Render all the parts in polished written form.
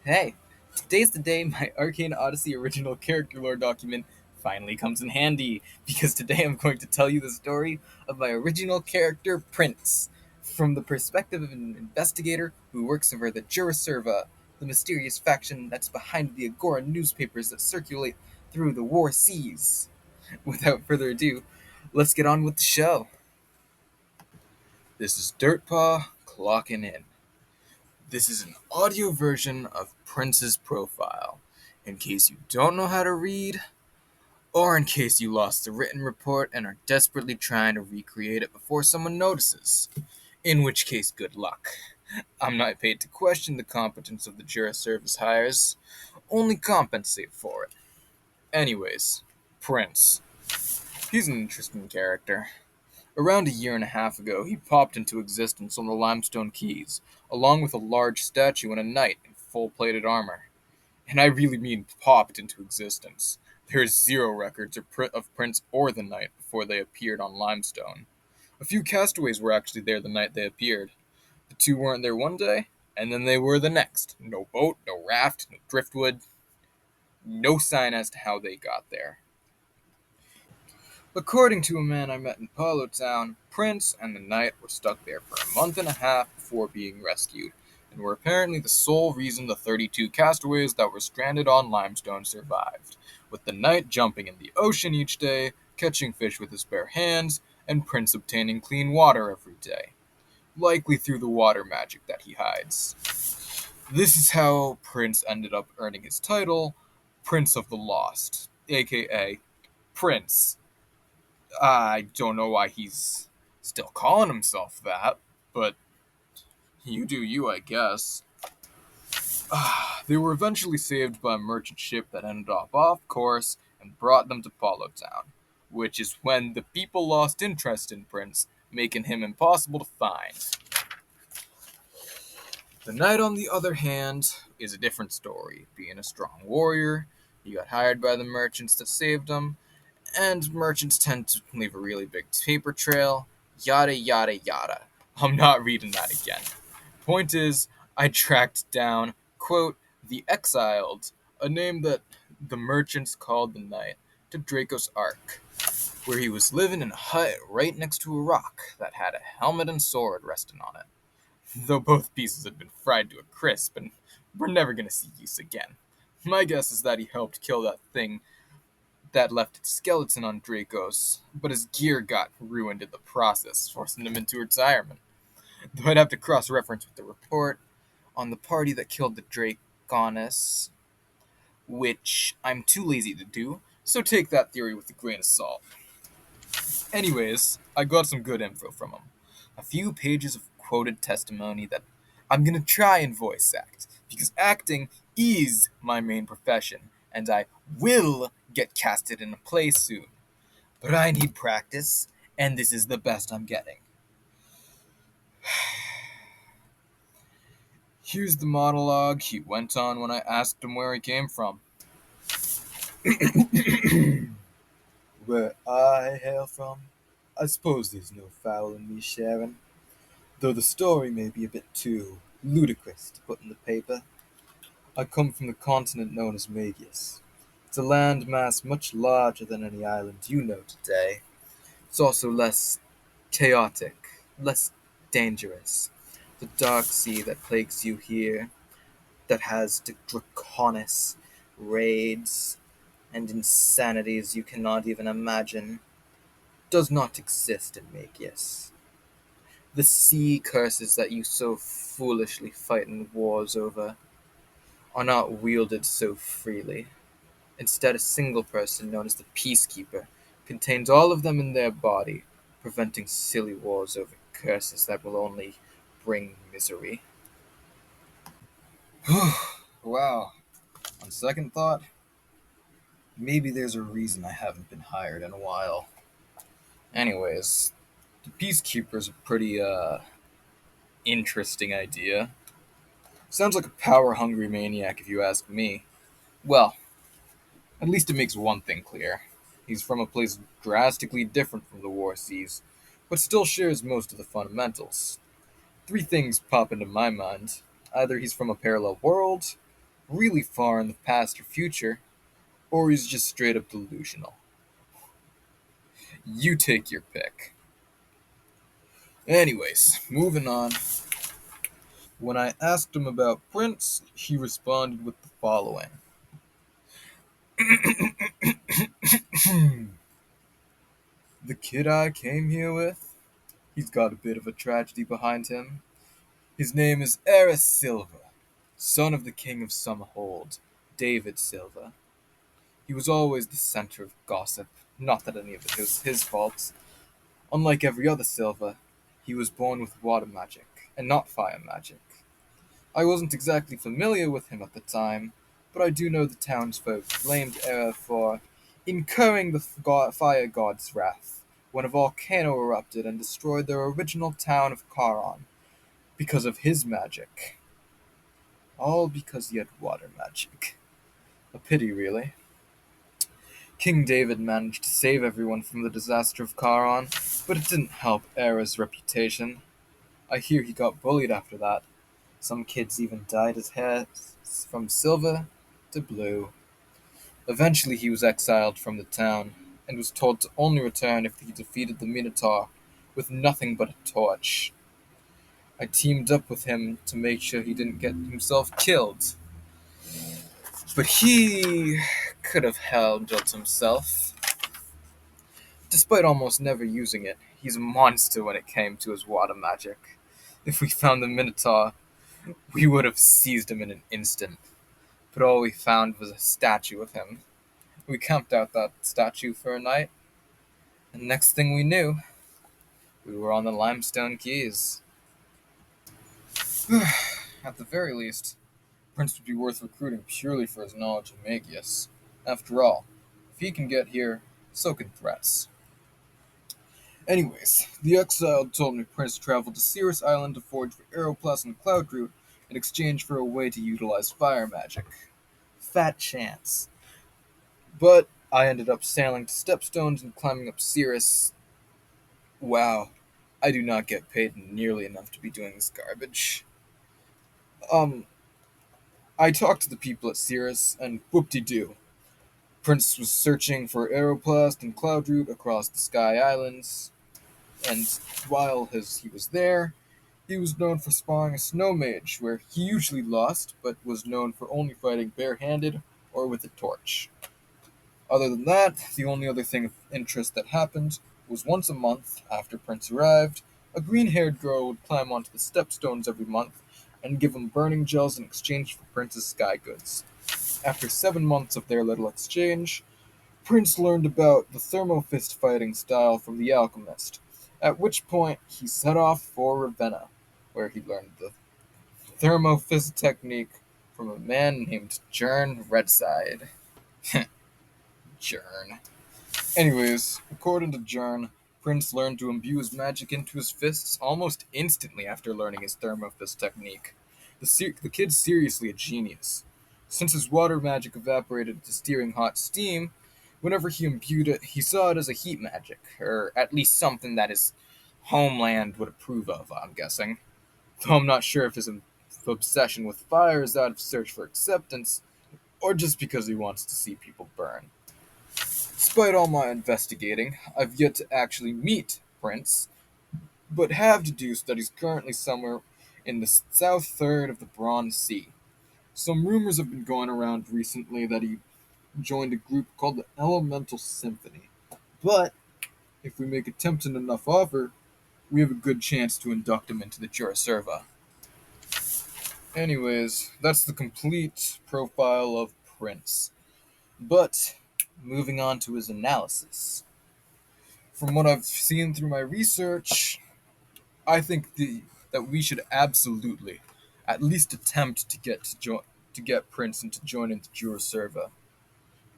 Hey, today's the day my Arcane Odyssey original character lore document finally comes in handy, because today I'm going to tell you the story of my original character, Prince, from the perspective of an investigator who works over the Juraserva, the mysterious faction that's behind the Agora newspapers that circulate through the war seas. Without further ado, let's get on with the show. This is Dirtpaw clocking in. This is an audio version of Prince's profile, in case you don't know how to read, or in case you lost the written report and are desperately trying to recreate it before someone notices. In which case, good luck. I'm not paid to question the competence of the Jura Service hires, only compensate for it. Anyways, Prince. He's an interesting character. Around a year and a half ago, he popped into existence on the Limestone Keys, along with a large statue and a knight in full-plated armor. And I really mean popped into existence. There is zero records of Prince or the knight before they appeared on Limestone. A few castaways were actually there the night they appeared. The two weren't there one day, and then they were the next. No boat, no raft, no driftwood, no sign as to how they got there. According to a man I met in Palo Town, Prince and the knight were stuck there for a month and a half before being rescued, and were apparently the sole reason the 32 castaways that were stranded on Limestone survived, with the knight jumping in the ocean each day, catching fish with his bare hands, and Prince obtaining clean water every day, likely through the water magic that he hides. This is how Prince ended up earning his title, Prince of the Lost, aka Prince. I don't know why he's still calling himself that, but you do you, I guess. They were eventually saved by a merchant ship that ended up off course and brought them to Palo Town, which is when the people lost interest in Prince, making him impossible to find. The knight, on the other hand, is a different story. Being a strong warrior, he got hired by the merchants that saved him, and merchants tend to leave a really big paper trail, yada yada yada. I'm not reading that again. Point is, I tracked down, quote, the Exiled, a name that the merchants called the knight, to Draco's Ark, where he was living in a hut right next to a rock that had a helmet and sword resting on it. Though both pieces had been fried to a crisp and were never going to see use again. My guess is that he helped kill that thing that left its skeleton on Dracos, but his gear got ruined in the process, forcing him into retirement. Though I'd have to cross-reference with the report on the party that killed the Draconis, which I'm too lazy to do, so take that theory with a grain of salt. Anyways, I got some good info from him. A few pages of quoted testimony that I'm gonna try and voice act, because acting is my main profession, and I will get casted in a play soon. But I need practice, and this is the best I'm getting. Here's the monologue he went on when I asked him where he came from. Where I hail from, I suppose there's no foul in me sharing, though the story may be a bit too ludicrous to put in the paper. I come from the continent known as Magius. It's a landmass much larger than any island you know today. It's also less chaotic, less dangerous. The dark sea that plagues you here, that has the draconis, raids, and insanities you cannot even imagine, does not exist in Magius. The sea curses that you so foolishly fight in wars over are not wielded so freely. Instead, a single person known as the Peacekeeper contains all of them in their body, preventing silly wars over curses that will only bring misery. Wow. On second thought, maybe there's a reason I haven't been hired in a while. Anyways, the Peacekeeper's a pretty, interesting idea. Sounds like a power-hungry maniac if you ask me. Well, at least it makes one thing clear. He's from a place drastically different from the War Seas, but still shares most of the fundamentals. Three things pop into my mind. Either he's from a parallel world, really far in the past or future, or he's just straight up delusional. You take your pick. Anyways, moving on. When I asked him about Prince, he responded with the following. The kid I came here with, he's got a bit of a tragedy behind him. His name is Eris Silva, son of the king of some hold, David Silva. He was always the center of gossip, not that any of it was his fault. Unlike every other Silva, he was born with water magic, and not fire magic. I wasn't exactly familiar with him at the time, but I do know the townsfolk blamed Era for incurring the fire god's wrath when a volcano erupted and destroyed their original town of Charon because of his magic. All because he had water magic. A pity, really. King David managed to save everyone from the disaster of Charon, but it didn't help Era's reputation. I hear he got bullied after that. Some kids even dyed his hair from silver to blue. Eventually, he was exiled from the town and was told to only return if he defeated the Minotaur with nothing but a torch. I teamed up with him to make sure he didn't get himself killed. But he could have handled himself. Despite almost never using it, he's a monster when it came to his water magic. If we found the Minotaur, we would have seized him in an instant. But all we found was a statue of him. We camped out that statue for a night, and next thing we knew, we were on the Limestone Keys. At the very least, Prince would be worth recruiting purely for his knowledge of Magius. After all, if he can get here, so can threats. Anyways, the exile told me Prince traveled to Cirrus Island to forge for Aeroplast and Cloudroot in exchange for a way to utilize fire magic. Fat chance. But I ended up sailing to Stepstones and climbing up Cirrus. Wow, I do not get paid nearly enough to be doing this garbage. Um, I talked to the people at Cirrus, and whoop-de-doo. Prince was searching for Aeroplast and Cloudroot across the Sky Islands, and while he was there, he was known for sparring a snow mage, where he usually lost, but was known for only fighting barehanded or with a torch. Other than that, the only other thing of interest that happened was once a month, after Prince arrived, a green-haired girl would climb onto the stepstones every month and give him burning gels in exchange for Prince's sky goods. After 7 months of their little exchange, Prince learned about the thermofist fighting style from the alchemist, at which point he set off for Ravenna, where he learned the thermofist technique from a man named Jern Redside. Jern. Anyways, according to Jern, Prince learned to imbue his magic into his fists almost instantly after learning his thermofist technique. The kid's seriously a genius. Since his water magic evaporated into steering hot steam, whenever he imbued it, he saw it as a heat magic, or at least something that his homeland would approve of, I'm guessing. Though I'm not sure if his obsession with fire is out of search for acceptance, or just because he wants to see people burn. Despite all my investigating, I've yet to actually meet Prince, but have deduced that he's currently somewhere in the south third of the Bronze Sea. Some rumors have been going around recently that he joined a group called the Elemental Symphony. But if we make a tempting enough offer, we have a good chance to induct him into the Juraserva. Anyways, that's the complete profile of Prince. But, moving on to his analysis. From what I've seen through my research, I think that we should absolutely at least attempt to get Prince to join into Juraserva.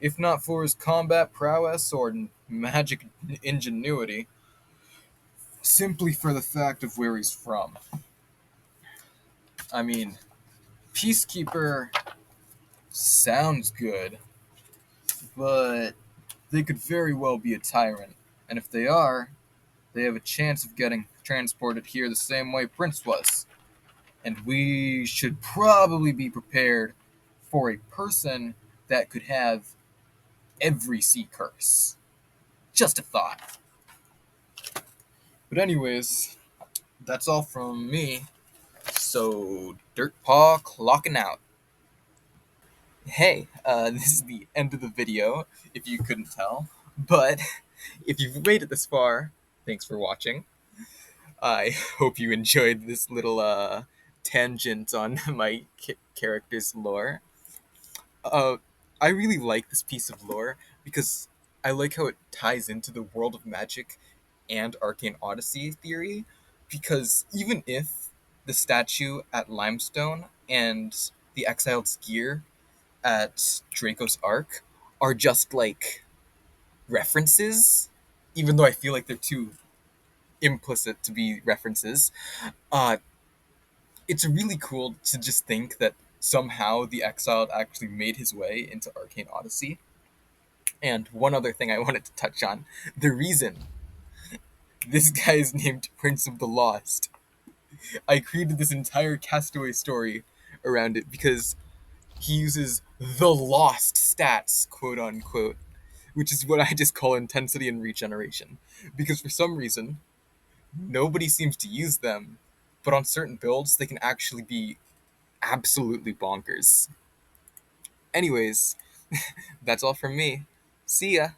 If not for his combat prowess or magic ingenuity, simply for the fact of where he's from. I mean, Peacekeeper sounds good, but they could very well be a tyrant, and if they are, they have a chance of getting transported here the same way Prince was. And we should probably be prepared for a person that could have every sea curse. Just a thought. But anyways, that's all from me. So Dirtpaw clocking out. Hey, this is the end of the video, if you couldn't tell. But if you've made it this far, thanks for watching. I hope you enjoyed this little tangent on my character's lore. Uh, I really like this piece of lore because I like how it ties into the world of magic and Arcane Odyssey theory. Because even if the statue at Limestone and the Exiled's gear at Draco's Ark are just like references, even though I feel like they're too implicit to be references, uh, it's really cool to just think that somehow the Exiled actually made his way into Arcane Odyssey. And one other thing I wanted to touch on, the reason this guy is named Prince of the Lost. I created this entire Castaway story around it because he uses the lost stats, quote unquote, which is what I just call intensity and regeneration. Because for some reason, nobody seems to use them, but on certain builds, they can actually be absolutely bonkers. Anyways, that's all from me. See ya!